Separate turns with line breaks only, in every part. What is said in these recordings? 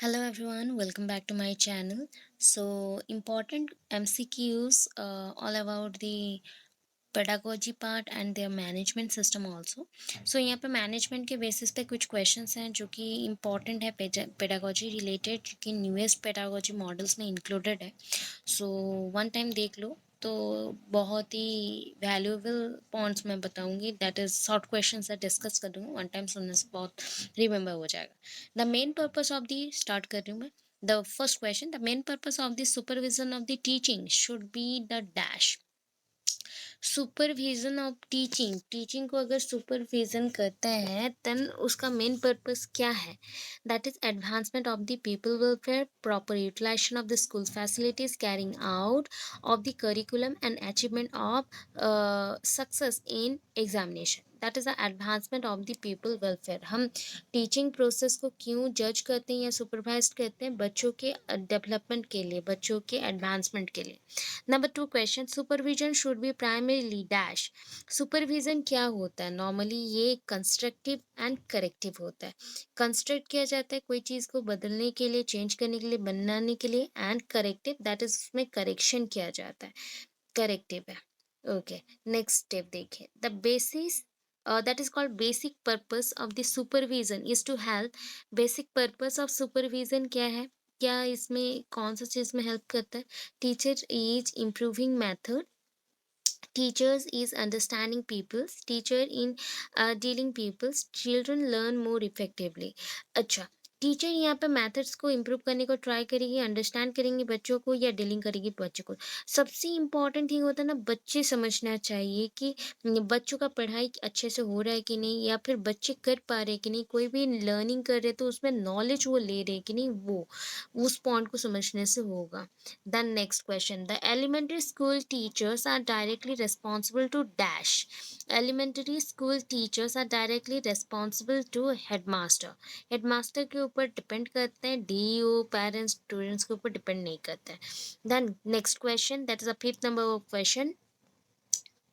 Hello everyone, welcome back to my channel. So, important MCQs all about the pedagogy part and their management system also. So यहाँ पे management के basis पे कुछ questions हैं जो कि इम्पॉर्टेंट है पेडागोजी रिलेटेड, जो कि न्यूएस्ट पेडागोजी मॉडल्स में इंक्लूडेड है. सो वन टाइम देख लो तो बहुत ही वैल्यूएबल पॉइंट्स मैं बताऊंगी. दैट इज शॉर्ट क्वेश्चन से डिस्कस कर दूंगी. वन टाइम सुनने से बहुत रिमेंबर हो जाएगा. The main purpose of the start कर रही हूँ मैं. The first question, the main purpose of the supervision of the teaching should be the dash. Supervision of teaching, teaching को अगर सुपरविजन करता है देन उसका मेन पर्पस क्या है? That is advancement of the people welfare, proper utilisation of the school facilities, carrying out of the curriculum and achievement of success in examination. That is the advancement of the people welfare. हम teaching process को क्यों जज करते हैं या supervise करते हैं? बच्चों के डेवलपमेंट के लिए, बच्चों के एडवांसमेंट के लिए. Number 2 question, supervision should be primarily dash. Supervision क्या होता है? नॉर्मली ये कंस्ट्रक्टिव एंड करेक्टिव होता है. कंस्ट्रक्ट किया जाता है कोई चीज़ को बदलने के लिए, चेंज करने के लिए, बनाने के लिए. एंड करेक्टिव दैट इज उसमें करेक्शन किया जाता है. करेक्टिव है. ओके, नेक्स्ट स्टेप देखिए. The basis that is called basic purpose of the supervision is to help. basic purpose of supervision क्या है? क्या इसमें कौन सा चीज में हेल्प करता है? Teacher is improving method, teachers is understanding peoples, teacher in dealing peoples, children learn more effectively. अच्छा, टीचर यहाँ पे मेथड्स को इम्प्रूव करने को ट्राई करेगी, अंडरस्टैंड करेंगे बच्चों को या डीलिंग करेगी बच्चों को. सबसे इम्पॉर्टेंट थिंग होता है ना, बच्चे समझना चाहिए कि बच्चों का पढ़ाई अच्छे से हो रहा है कि नहीं, या फिर बच्चे कर पा रहे कि नहीं. कोई भी लर्निंग कर रहे तो उसमें नॉलेज वो ले रहे कि नहीं, वो उस पॉइंट को समझने से होगा. The next question. The elementary school teachers are directly responsible to dash. Elementary school teachers are directly responsible to headmaster. Headmaster के ऊपर डिपेंड करते हैं. DO parents students के ऊपर डिपेंड नहीं करते हैं. Then next question. That is the fifth number of question.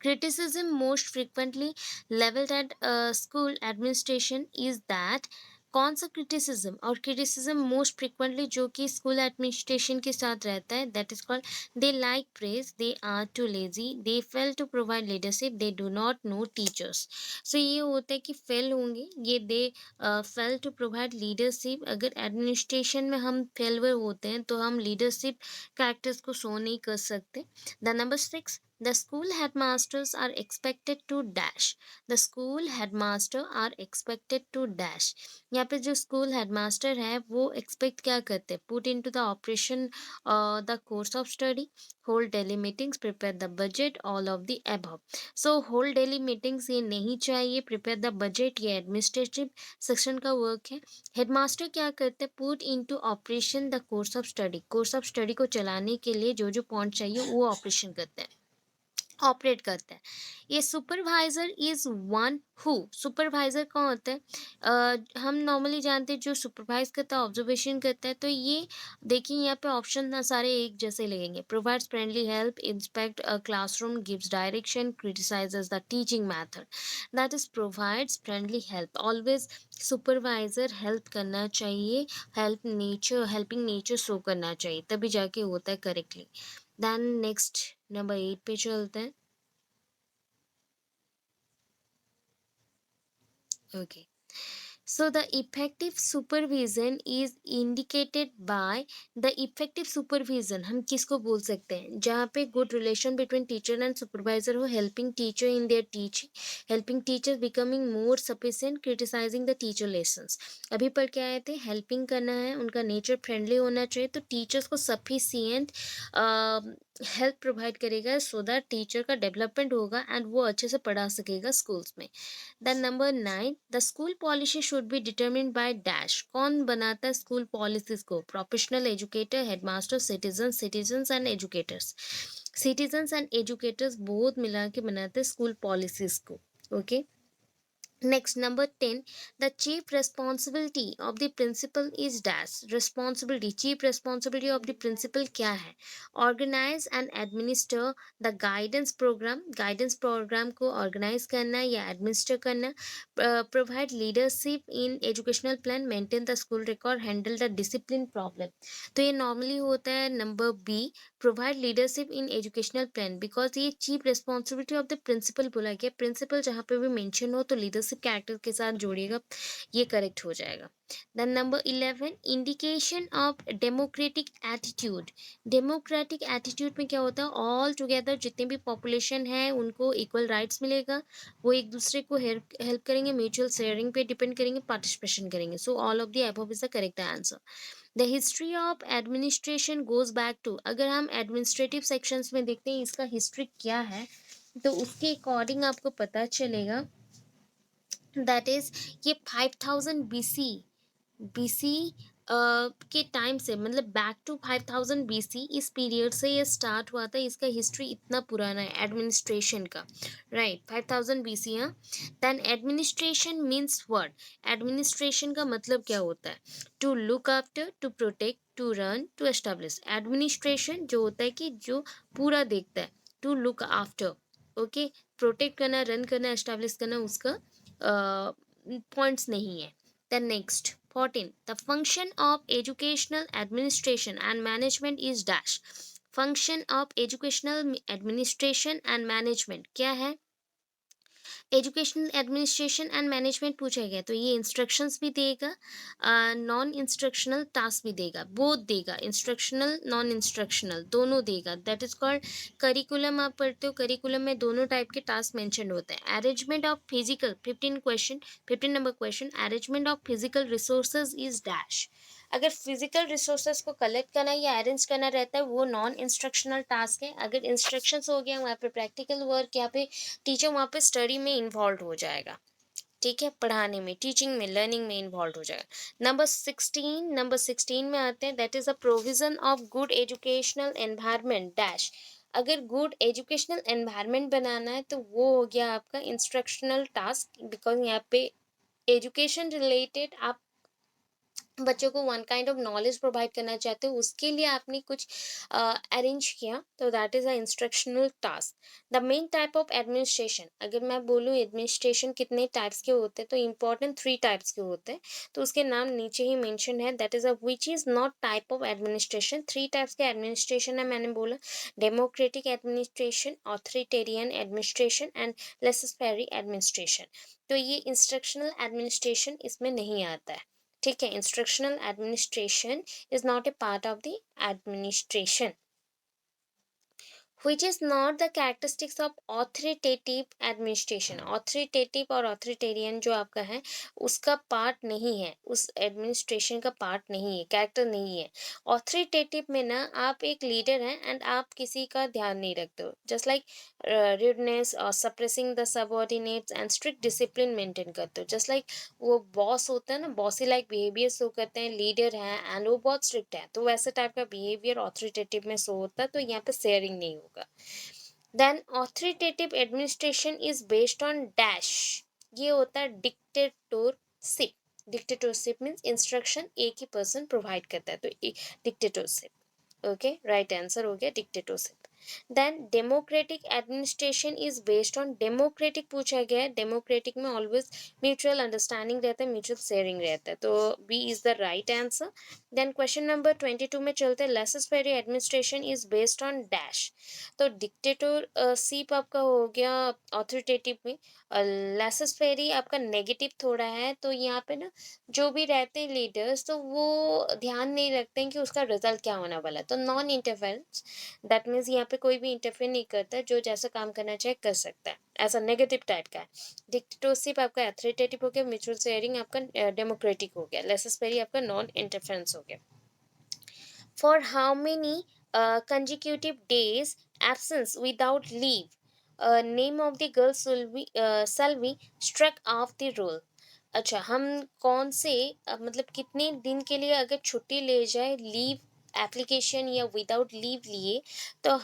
Criticism most frequently leveled at school administration is that. कौन सा क्रिटिसिज्म? और क्रिटिसिज्म मोस्ट फ्रिक्वेंटली जो कि स्कूल एडमिनिस्ट्रेशन के साथ रहता है, that is called they like praise, they are too lazy, they fail to provide leadership, they do not know teachers. So ये होता है कि फेल होंगे ये, they fail to provide leadership. अगर एडमिनिस्ट्रेशन में हम फेलवर होते हैं तो हम लीडरशिप कैरेक्टर्स को शो नहीं कर सकते. The number 6, the school headmasters are expected to dash. The school headmaster are expected to dash. यहाँ पे जो स्कूल हेडमास्टर है वो एक्सपेक्ट क्या करते हैं? Put into the operation the course of study, hold daily meetings, prepare the budget, all of the above. So hold daily meetings ये नहीं चाहिए, प्रिपेयर द बजट ये एडमिनिस्ट्रेटिव सेक्शन का वर्क है. हेडमास्टर क्या करते हैं? Put into operation the course of study. Course of study को चलाने के लिए जो जो पॉइंट चाहिए वो ऑपरेशन करते हैं, ऑपरेट करता है. ये supervisor is one who. Supervisor कौन होता है? हम नॉर्मली जानते हैं जो सुपरवाइज करता है, ऑब्जर्वेशन करता है. तो ये देखिए यहाँ पे ऑप्शन ना सारे एक जैसे लगेंगे. Provides friendly help, inspect a classroom, gives direction, criticises the teaching method. That is provides friendly help. Always supervisor help करना चाहिए, हेल्पिंग नेचर शो करना चाहिए, तभी जाके होता है करेक्टली. देन नेक्स्ट नंबर 8 पे चलते हैं. Okay, so the effective supervision is indicated by. the effective supervision हम किसको बोल सकते हैं? जहाँ पे good relation between teacher and supervisor हो, helping teacher in their teaching, helping teachers becoming more sufficient, criticizing the teacher lessons. अभी पढ़ के आए थे, helping करना है, उनका nature friendly होना चाहिए, तो teachers को sufficient हेल्प प्रोवाइड करेगा सो दैट टीचर का डेवलपमेंट होगा एंड वो अच्छे से पढ़ा सकेगा स्कूल्स में. Then number 9, the school policy should be determined by dash. कौन बनाता है स्कूल पॉलिसीज को? Professional educator, headmaster, citizens and educators. Citizens and educators बहुत मिला के बनाते हैं स्कूल पॉलिसीज को. Okay, Next, number 10, the chief responsibility of the principal is dash. Responsibility, chief responsibility of the principal क्या है? Organize and administer the guidance program को organize करना या administer करना, provide leadership in educational plan, maintain the school record, handle the discipline problem. तो ये normally होता है number B, provide leadership in educational plan, because ये chief responsibility of the principal बोला गया, principal जहाँ पे भी mention हो तो leadership character के साथ जोड़िएगा, ये correct हो जाएगा. Then number 11, indication of democratic attitude. Democratic attitude में क्या होता है? All together जितने भी population है उनको equal rights मिलेगा, वो एक दूसरे को help करेंगे, mutual sharing पे depend करेंगे, participation करेंगे. So all of the above is the correct answer. The history of administration goes back to, अगर हम एडमिनिस्ट्रेटिव सेक्शंस में देखते हैं इसका हिस्ट्री क्या है, तो उसके अकॉर्डिंग आपको पता चलेगा दैट इज ये 5000 बीसी के टाइम से, मतलब बैक टू 5000 बीसी, इस पीरियड से ये स्टार्ट हुआ था. इसका हिस्ट्री इतना पुराना है एडमिनिस्ट्रेशन का, राइट. 5000 बीसी. हाँ. Then administration means what? Administration का मतलब क्या होता है? To look after, to protect, to run, to establish. Administration जो होता है कि जो पूरा देखता है, to look after, okay. Protect करना, रन करना, एस्टेब्लिश करना उसका पॉइंट्स नहीं है. Then next, 14, the function of educational administration and management is dash. Function of educational administration and management क्या है? एजुकेशनल एडमिनिस्ट्रेशन एंड मैनेजमेंट पूछा गया, तो ये इंस्ट्रक्शंस भी देगा, नॉन इंस्ट्रक्शनल टास्क भी देगा, बोथ देगा, इंस्ट्रक्शनल नॉन इंस्ट्रक्शनल दोनों देगा. That is called curriculum. आप पढ़ते हो करिकुलम में दोनों टाइप के टास्क मेंशन होते हैं. Arrangement of physical, 15 number question, arrangement of physical resources is dash. अगर फिजिकल रिसोर्सेज को कलेक्ट करना या अरेंज करना रहता है वो नॉन इंस्ट्रक्शनल टास्क है. अगर इंस्ट्रक्शंस हो गया वहाँ पे प्रैक्टिकल वर्क, यहाँ पे टीचर वहाँ पे स्टडी में इन्वॉल्व हो जाएगा, ठीक है, पढ़ाने में, टीचिंग में, लर्निंग में इन्वॉल्व हो जाएगा. नंबर 16 में आते हैं, that is a provision of good educational environment dash. अगर गुड एजुकेशनल एनवायरनमेंट बनाना है तो वो हो गया आपका इंस्ट्रक्शनल टास्क, बिकॉज यहाँ पे एजुकेशन रिलेटेड आप बच्चों को one kind of knowledge provide करना चाहते हो, उसके लिए आपने कुछ अरेंज किया, तो that is a instructional task. The main type of administration, अगर मैं बोलूँ एडमिनिस्ट्रेशन कितने टाइप्स के होते हैं, तो इंपॉर्टेंट 3 टाइप्स के होते हैं, तो उसके नाम नीचे ही मेंशन है. That is a which is not type of administration. 3 types के एडमिनिस्ट्रेशन है, मैंने बोला democratic administration, authoritarian administration and laissez faire administration. तो ये इंस्ट्रक्शनल एडमिनिस्ट्रेशन इसमें नहीं आता है, ठीक है. Instructional administration is not a part of the administration. which is not the characteristics of authoritative administration. authoritative और authoritarian जो आपका है उसका पार्ट नहीं है, उस एडमिनिस्ट्रेशन का पार्ट नहीं है, कैरेक्टर नहीं है. authoritative में ना आप एक लीडर हैं एंड आप किसी का ध्यान नहीं रखते हो, जस्ट लाइक rudeness और suppressing the subordinates and strict discipline maintain करते हो, जस्ट लाइक वो बॉस होता है ना, बॉसी लाइक बिहेवियर शो करते हैं, लीडर है एंड वो बहुत स्ट्रिक्ट है, तो वैसे टाइप का बिहेवियर ऑथोरिटेटिव में शो होता है, तो यहाँ पे शेयरिंग नहीं होगा. Then authoritative administration is based on dash. ये होता है डिक्टेटोरशिप. डिक्टेटोरशिप मीन्स इंस्ट्रक्शन एक ही पर्सन प्रोवाइड करता है, तो डिक्टेटोरशिप. ओके, राइट आंसर हो गया dictatorship. Then democratic administration is based on, democratic पूछा गया है, डेमोक्रेटिक में ऑलवेज म्यूचुअल अंडरस्टैंडिंग रहता है, म्यूचुअल शेयरिंग रहता है, तो B is the right answer. Then question number 22 में चलते हैं, laissez faire administration is based on dash. तो डिक्टेटरशिप आपका हो गया ऑथोरिटेटिव में, लेसस फेरी आपका नेगेटिव थोड़ा है, तो यहाँ पे ना जो भी रहते हैं लीडर्स तो वो ध्यान नहीं रखते हैं कि उसका रिजल्ट क्या होने वाला है, तो नॉन इंटरफेरेंस, दैट मीन्स यहाँ पे कोई भी इंटरफेयर नहीं करता, जो जैसा काम करना चाहे कर सकता है, ऐसा नेगेटिव टाइप का है. डिक्टेटरशिप आपका अथॉरिटेटिव हो गया, म्यूचुअल शेयरिंग आपका डेमोक्रेटिक हो गया, लेसस फेरी आपका नॉन इंटरफेरेंस हो गया. For how many consecutive days absence without leave, name of the girl shall be struck off the roll. अच्छा, हम कौन से मतलब कितने दिन के लिए अगर छुट्टी ले जाए, लीव एप्लीकेशन या विदाउट लीव लिए, तो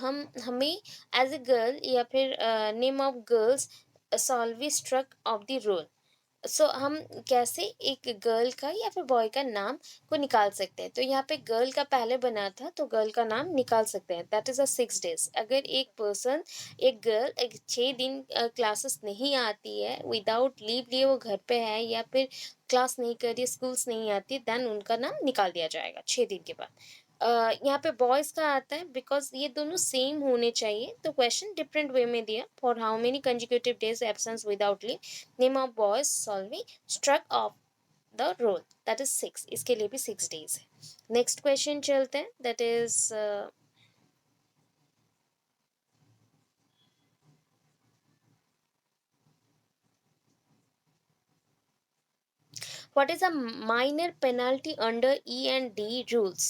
हमें एज ए गर्ल या फिर name of girls shall be struck off the roll. So हम कैसे एक गर्ल का या फिर बॉय का नाम को निकाल सकते हैं? तो यहाँ पे गर्ल का पहले बना था, तो गर्ल का नाम निकाल सकते हैं। That is a 6 days. अगर एक पर्सन, एक गर्ल एक 6 दिन क्लासेस नहीं आती है, विदाउट लीव लिए वो घर पे है या फिर क्लास नहीं कर रही है, स्कूल्स नहीं आती, देन उनका नाम निकाल दिया जाएगा 6 दिन के बाद। यहाँ पे बॉयज़ का आता है बिकॉज़ ये दोनों सेम होने चाहिए, तो क्वेश्चन डिफरेंट वे में दिया। For how many consecutive days absence without leave, name of boys solving struck off the roll, that is 6। इसके लिए भी 6 डेज है। नेक्स्ट क्वेश्चन चलते हैं, that is what is a minor penalty under E and D rules?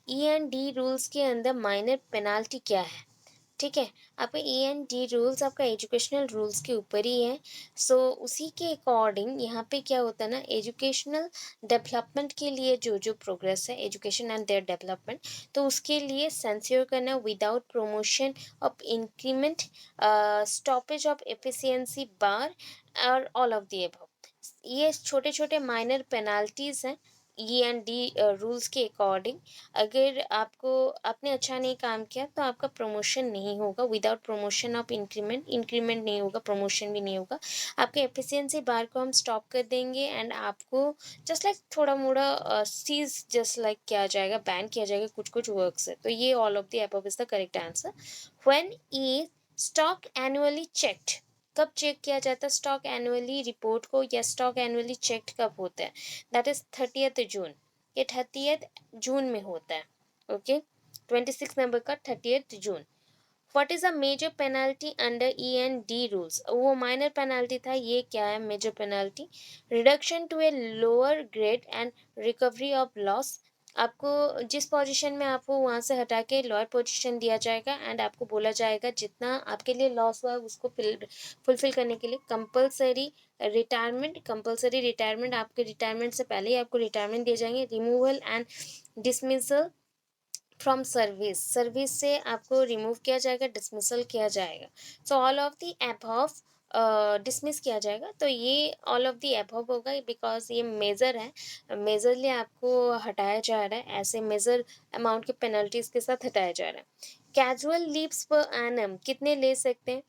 E and D rules के अंदर minor penalty क्या है? ठीक है, आपका ए एंड डी रूल्स आपका एजुकेशनल रूल्स के ऊपर ही है। सो उसी के अकॉर्डिंग यहाँ पे क्या होता है ना, एजुकेशनल डेवलपमेंट के लिए जो जो प्रोग्रेस है, एजुकेशन एंड देयर डेवलपमेंट, तो उसके लिए सेंस्योर करना without promotion of increment, stoppage of efficiency bar और ऑल ऑफ दी अबव। ये छोटे छोटे माइनर पेनाल्टीज हैं ई एंड डी रूल्स के अकॉर्डिंग। अगर आपको, आपने अच्छा नहीं काम किया तो आपका प्रमोशन नहीं होगा, without promotion of increment, increment नहीं होगा, प्रमोशन भी नहीं होगा। आपके एफिशिएंसी बार को हम स्टॉप कर देंगे एंड आपको जस्ट लाइक थोड़ा मोड़ा सीज जस्ट लाइक किया जाएगा, बैन किया जाएगा कुछ कुछ वर्क से। तो ये all of the above is the correct answer. When E stock annually checked, कब चेक किया जाता है स्टॉक एनुअली रिपोर्ट को, या स्टॉक एनुअली चेक्ड कब होता है? दैट इज 30th जून। ये 30th जून में होता है। ओके, 26 नंबर का 30th June. What is a major penalty under E and D rules? वो माइनर पेनल्टी था, ये क्या है major penalty? Reduction to a lower grade and recovery of loss. आपको जिस पोजीशन में आपको वहाँ से हटा के लोअर पोजीशन दिया जाएगा एंड आपको बोला जाएगा जितना आपके लिए लॉस हुआ है उसको फुलफिल करने के लिए कंपलसरी रिटायरमेंट, कंपलसरी रिटायरमेंट, आपके रिटायरमेंट से पहले ही आपको रिटायरमेंट दिए जाएंगे। Removal and dismissal from service, service से आपको रिमूव किया जाएगा, डिसमिसल किया जाएगा। So all of the above dismiss किया जाएगा। तो ये ऑल ऑफ द अबव होगा बिकॉज ये मेजर है, मेजरली आपको हटाया जा रहा है, ऐसे मेजर अमाउंट के पेनल्टीज के साथ हटाया जा रहा है। कैजुअल लीव्स पर एनम कितने ले सकते हैं?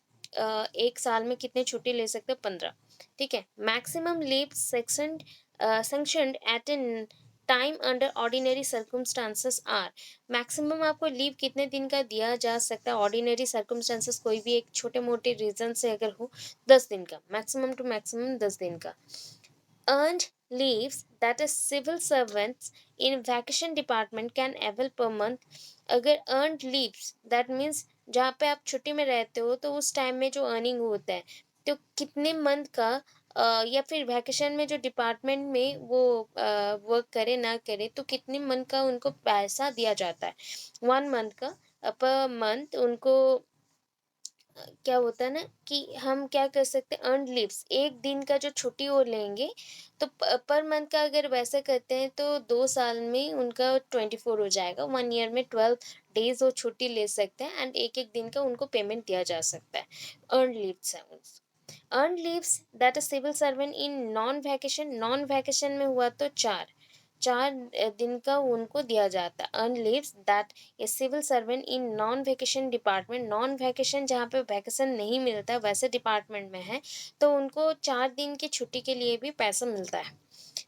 एक साल में कितने छुट्टी ले सकते हैं? 15। ठीक है, maximum leave section sanctioned at an time under ordinary circumstances are. Maximum आपको लीव कितने दिन का दिया जा सकता है ऑर्डिनरी सर्कमस्टांसेस, कोई भी एक छोटे मोटे रीजन से अगर हो? 10 दिन का, मैक्सिमम टू मैक्सिमम 10 दिन का। earned leaves that a civil servants in vacation department can avail per month। अगर earned leaves that means जहाँ पे आप छुट्टी में रहते हो तो उस टाइम में जो अर्निंग होता है, तो कितने मंथ का या फिर वैकेशन में जो डिपार्टमेंट में वो वर्क करे ना करे तो कितने मंथ का उनको पैसा दिया जाता है? 1 मंथ का, पर मंथ उनको क्या होता है ना कि हम क्या कर सकते हैं, अर्न लीव्स एक दिन का जो छुट्टी वो लेंगे, तो पर मंथ का अगर वैसे करते हैं तो 2 साल में उनका 24 हो जाएगा, 1 ईयर में 12 डेज वो छुट्टी ले सकते हैं एंड एक एक दिन का उनको पेमेंट दिया जा सकता है। अर्न लीव्स है। Earn leaves that a civil servant in non vacation, non vacation में हुआ तो चार चार दिन का उनको दिया जाता है। Earn leaves that a civil servant in non vacation department, non vacation जहाँ पे वैकेशन नहीं मिलता वैसे डिपार्टमेंट में है तो उनको 4 दिन की छुट्टी के लिए भी पैसा मिलता है।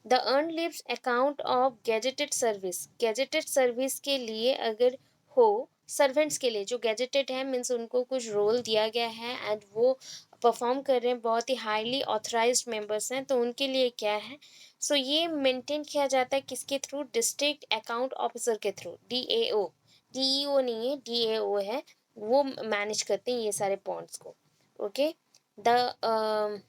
The earn leaves account of gazetted service, gazetted service के लिए अगर हो, सर्वेंट्स के लिए जो गैजेटेड है मीन्स उनको कुछ रोल दिया गया है एंड वो परफॉर्म कर रहे हैं, बहुत ही हाईली ऑथराइज्ड मेंबर्स हैं, तो उनके लिए क्या है? सो ये मेंटेन किया जाता है किसके थ्रू? डिस्ट्रिक्ट अकाउंट ऑफिसर के थ्रू, डीएओ। डीईओ नहीं है, डीएओ है, वो मैनेज करते हैं ये सारे पॉइंट्स को। ओके, द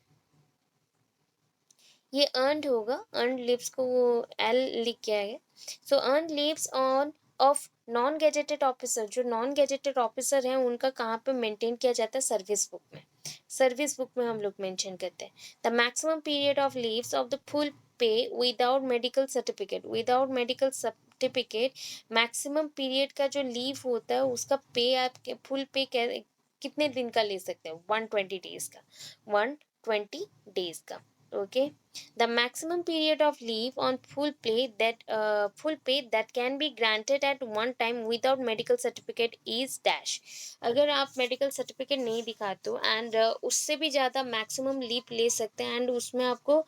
ये अर्नड होगा, अर्नड लीव्स को वो एल लिख के आएगा। So earned leaves on of non gazetted officer, जो नॉन गेजेटेड ऑफिसर हैं उनका कहाँ पे मेंटेन किया जाता है? सर्विस बुक में, सर्विस बुक में हम लोग मेंशन करते हैं। The maximum period of leaves of the full pay without medical certificate, without medical certificate maximum period का जो लीव होता है उसका पे आप फुल पे कितने दिन का ले सकते हैं? 120 डेज का, 120 डेज का। Okay, the maximum period of leave on full pay that can be granted at one time without medical certificate is dash. अगर आप मेडिकल सर्टिफिकेट नहीं दिखाते हो एंड उससे भी ज़्यादा मैक्सिमम लीव ले सकते हैं एंड उसमें आपको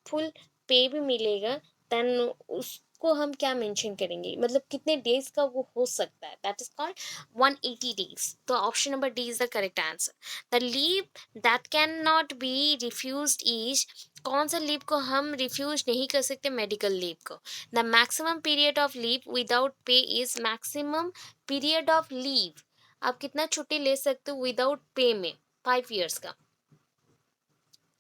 फुल पे भी मिलेगा, देन उसको हम क्या मेंशन करेंगे, मतलब कितने डेज का वो हो सकता है, दैट इज कॉल्ड 180 days. तो option number D is the correct answer. The leave that can not be refused is, कौन सा लीव को हम रिफ्यूज नहीं कर सकते, मेडिकल लीव को. The maximum period of leave without pay is, maximum period of leave आप कितना छुट्टी ले सकते हो विदाउट पे में, 5 years का.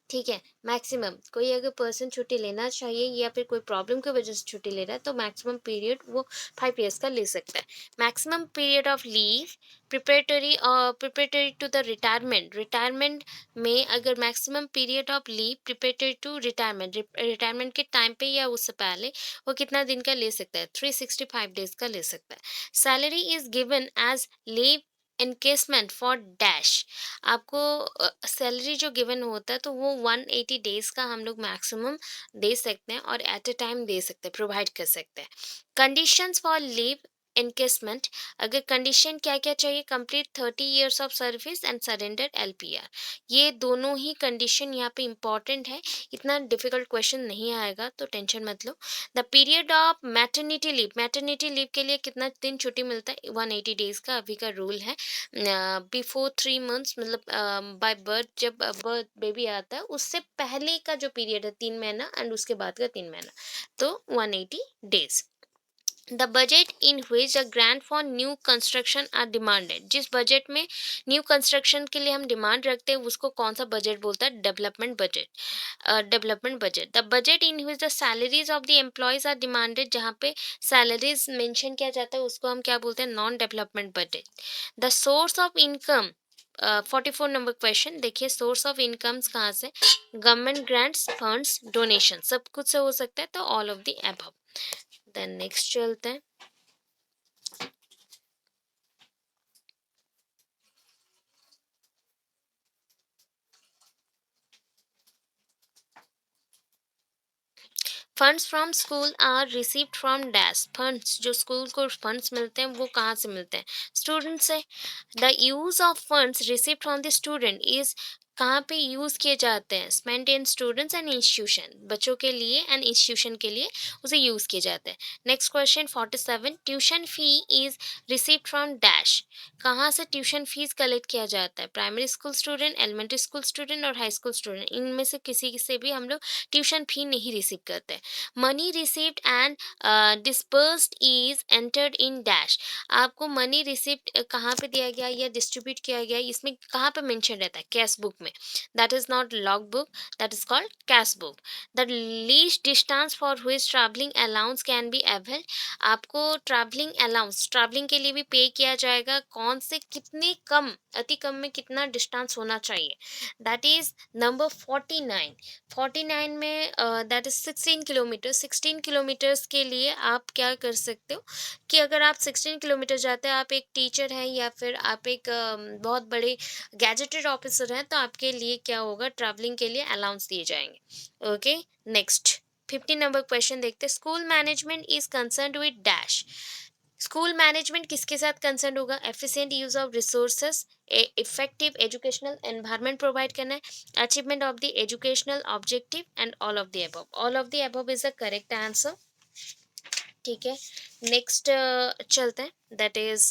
ठीक है, मैक्सिमम कोई अगर पर्सन छुट्टी लेना चाहिए या फिर कोई प्रॉब्लम की वजह से छुट्टी ले रहा है तो मैक्सिमम पीरियड वो 5 years का ले सकता है. Maximum period of leave preparatory to the retirement, retirement में अगर maximum period of leave preparatory to retirement, retirement के टाइम पे या उससे पहले वो कितना दिन का ले सकता है, 365 days का ले सकता है. Salary is given as leave encashment for dash, आपको सैलरी जो गिवन होता है तो वो 180 days का हम लोग मैक्सिमम दे सकते हैं और एट अ टाइम दे सकते हैं, प्रोवाइड कर सकते हैं. कंडीशंस फॉर लीव एनकेसमेंट, अगर कंडीशन क्या क्या चाहिए, complete 30 years of service and surrender LPR, ये दोनों ही कंडीशन यहाँ पे इंपॉर्टेंट है. इतना डिफिकल्ट क्वेश्चन नहीं आएगा तो टेंशन मत लो. The period of maternity leave, maternity leave के लिए कितना दिन छुट्टी मिलता है, 180 days का अभी का रूल है. बिफोर 3 months, मतलब बाय बर्थ, जब बर्थ बेबी आता है उससे पहले का जो पीरियड है 3 महीना एंड उसके बाद का 3 महीना, तो 180 days. The budget in which a grant for new construction are demanded, जिस बजट में न्यू कंस्ट्रक्शन के लिए हम डिमांड रखते हैं उसको कौन सा बजट बोलता है, development budget. Development budget. The budget in which the salaries of the employees are demanded, जहाँ पे सैलरीज मेंशन किया जाता है उसको हम क्या बोलते हैं, non development budget. The source of income, 44 number question देखिए, सोर्स ऑफ इनकम्स कहाँ से, गवर्नमेंट ग्रांट्स, फंड्स, डोनेशन, सब कुछ से हो सकता है, तो all of the above. Then next चलते हैं. Funds from school are received from dash, funds जो स्कूल को फंड्स मिलते हैं वो कहाँ से मिलते हैं, स्टूडेंट से. The use of funds received from the student is, कहाँ पे यूज़ किए जाते हैं, spent in students and institution, बच्चों के लिए एंड इंस्टीट्यूशन के लिए उसे यूज़ किए जाते हैं. Next question 47, tuition fee is received from dash, कहाँ से ट्यूशन फीस कलेक्ट किया जाता है, primary school student, elementary school student और हाई स्कूल स्टूडेंट, इनमें से किसी से भी हम लोग ट्यूशन फी नहीं रिसीव करते. Money received and dispersed is entered in dash, आपको मनी रिसिप्ट कहाँ पे दिया गया या डिस्ट्रीब्यूट किया गया, इसमें कहाँ पे मेंशन रहता है, कैश बुक में. That is not log book, that is called cash book. The least distance for which travelling allowance can be availed, आपको ट्रैवलिंग अलाउंस, ट्रैवलिंग के लिए भी पे किया जाएगा, कौन से कितने कम, अति कम में कितना डिस्टेंस होना चाहिए, दैट इज नंबर 49. 49 में दैट इज 16 किलोमीटर, 16 किलोमीटर्स के लिए आप क्या कर सकते हो कि अगर आप 16 किलोमीटर जाते हैं, आप एक टीचर हैं या फिर आप एक बहुत बड़े गैजेटेड ऑफिसर हैं, तो आपके लिए क्या होगा, ट्रैवलिंग के लिए अलाउंस दिए जाएंगे. ओके, नेक्स्ट 50 नंबर क्वेश्चन देखते हैं. School management is concerned with dash, school management किसके साथ कंसर्न होगा, efficient use of resources, effective educational environment provide करना है, achievement of the educational objective and all of the above. All of the above is the correct answer. ठीक है, next चलते हैं. That is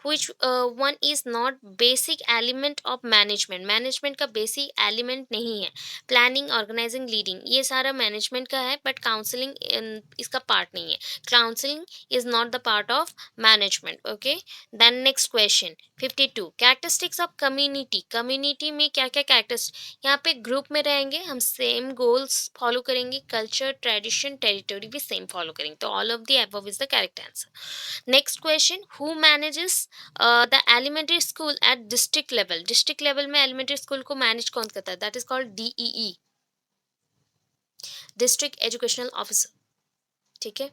which one is not basic element of management, management का basic element नहीं है. Planning, organising, leading, ये सारा management का है बट काउंसलिंग इसका पार्ट नहीं है. Counselling is not the part of management. Okay, then next question 52, characteristics of community, community में क्या क्या कैरेक्टरिस्टिक, यहाँ पे ग्रुप में रहेंगे हम, सेम गोल्स फॉलो करेंगे, कल्चर, ट्रेडिशन, टेरिटरी भी सेम फॉलो करेंगे, तो all of the above is the correct answer. Next question, who manages the elementary school at district level, district level में elementary school को manage कौन करता है, that is called DEE, district educational officer. ठीक है,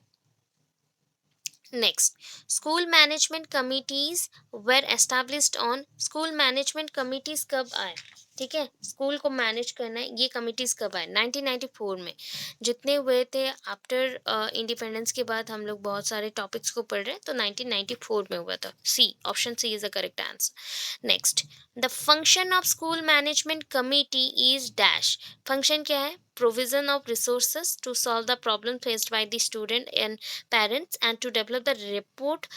next, school management committees were established on, school management committees कब आए, ठीक है? स्कूल को मैनेज करना है, ये कमिटीज़ कब आए? 1994 में। जितने हुए थे आफ्टर इंडिपेंडेंस के बाद हम लोग बहुत सारे टॉपिक्स को पढ़ रहे हैं, तो 1994 में हुआ था। C, option C is the correct answer. Next, the function of school management committee is dash. Function क्या है? Provision of resources to solve the problem faced by the student and parents and to develop the report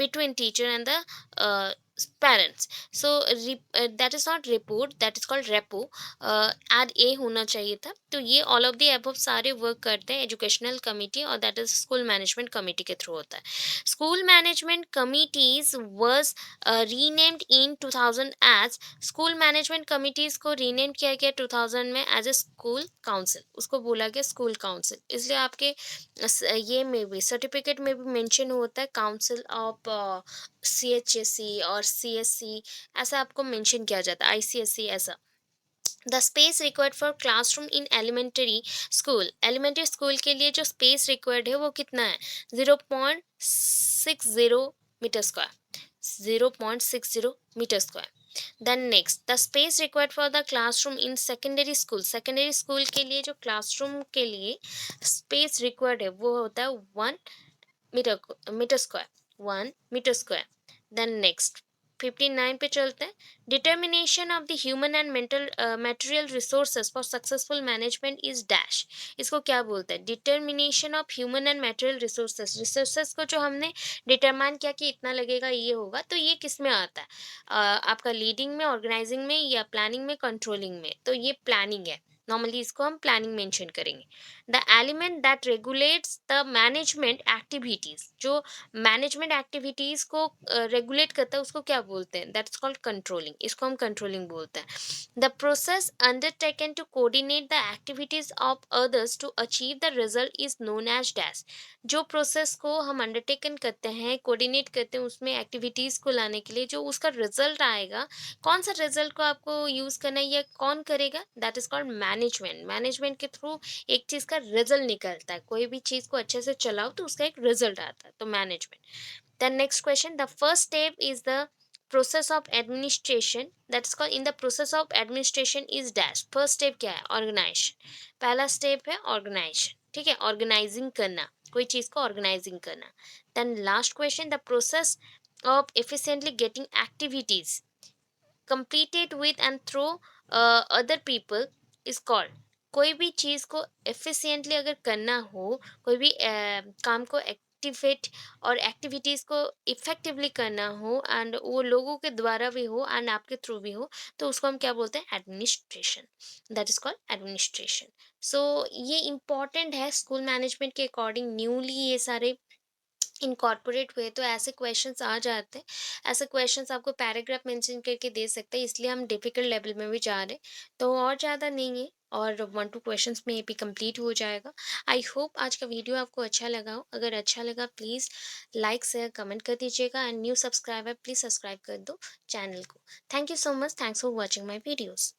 between teacher and the uh, parents. So that is not report, that is called repo. add a होना चाहिए था। तो ये all of the above सारे work करते हैं educational committee, और that is school management committee के थ्रू होता है। School management committees was renamed in 2000 as, school management committees को रीनेम किया गया 2000 में एज ए स्कूल काउंसिल, उसको बोला गया स्कूल काउंसिल। इसलिए आपके ये में भी सर्टिफिकेट में भी मेंशन होता है काउंसिल ऑफ CHSE और CSC, ऐसा आपको मेंशन किया जाता है, ICSE ऐसा। The space required for classroom in elementary school, elementary school के लिए जो स्पेस रिक्वायर्ड है वो कितना है? 0.60 metre square, 0.60 metre square. Then next, the space required for the classroom in secondary school, secondary school के लिए जो क्लासरूम के लिए स्पेस रिक्वायर्ड है वो होता है 1 metre square, 1 metre square. Then next 59 पे चलते हैं। Determination of the human and mental material resources for successful management is dash. इसको क्या बोलते हैं? Determination of human and material resources, resources को जो हमने डिटरमाइन किया कि इतना लगेगा ये होगा, तो ये किस में आता है? आपका लीडिंग में, ऑर्गेनाइजिंग में, या प्लानिंग में, कंट्रोलिंग में? तो ये प्लानिंग है, नॉर्मली इसको हम प्लानिंग मेंशन करेंगे। The element that regulates the management activities, जो मैनेजमेंट एक्टिविटीज को रेगुलेट करता है उसको क्या बोलते हैं? दैट्स कॉल्ड कंट्रोलिंग, इसको हम कंट्रोलिंग बोलते हैं। The process undertaken to coordinate the activities of others to achieve the result is known as dash. जो प्रोसेस को हम अंडरटेकन करते हैं, कोऑर्डिनेट करते हैं उसमें एक्टिविटीज को लाने के लिए, जो उसका रिजल्ट आएगा, कौन सा रिजल्ट को आपको यूज करना है या कौन करेगा? That is called management. Management के थ्रू एक चीज का रिजल्ट निकलता है, कोई भी चीज को अच्छे से चलाओ तो उसका एक रिजल्ट आता है, तो management. Then next question, the first step is the process of administration, that's called in the process of administration is dash. First step क्या है? ऑर्गेनाइजेशन, पहला स्टेप है ऑर्गेनाइजेशन, ठीक है, ऑर्गेनाइजिंग करना, कोई चीज को ऑर्गेनाइजिंग करना। Then last question, the process of efficiently getting activities completed with and through other people is called। कोई भी चीज़ को एफिशिएंटली अगर करना हो, कोई भी काम को एक्टिवेट और एक्टिविटीज़ को इफेक्टिवली करना हो, एंड वो लोगों के द्वारा भी हो एंड आपके थ्रू भी हो, तो उसको हम क्या बोलते हैं? Administration, that is called administration. So ये इम्पॉर्टेंट है स्कूल मैनेजमेंट के अकॉर्डिंग, न्यूली ये सारे इनकॉर्पोरेट हुए, तो ऐसे क्वेश्चंस आ जाते हैं। ऐसे क्वेश्चंस आपको पैराग्राफ मेंशन करके दे सकते हैं, इसलिए हम डिफिकल्ट लेवल में भी जा रहे हैं, तो और ज़्यादा नहीं है, और 1-2 क्वेश्चंस में ये भी कंप्लीट हो जाएगा। आई होप आज का वीडियो आपको अच्छा लगा हो। अगर अच्छा लगा प्लीज़ लाइक शेयर कमेंट कर दीजिएगा, and new subscriber please subscribe कर दो चैनल को। Thank you so much, thanks for watching my videos.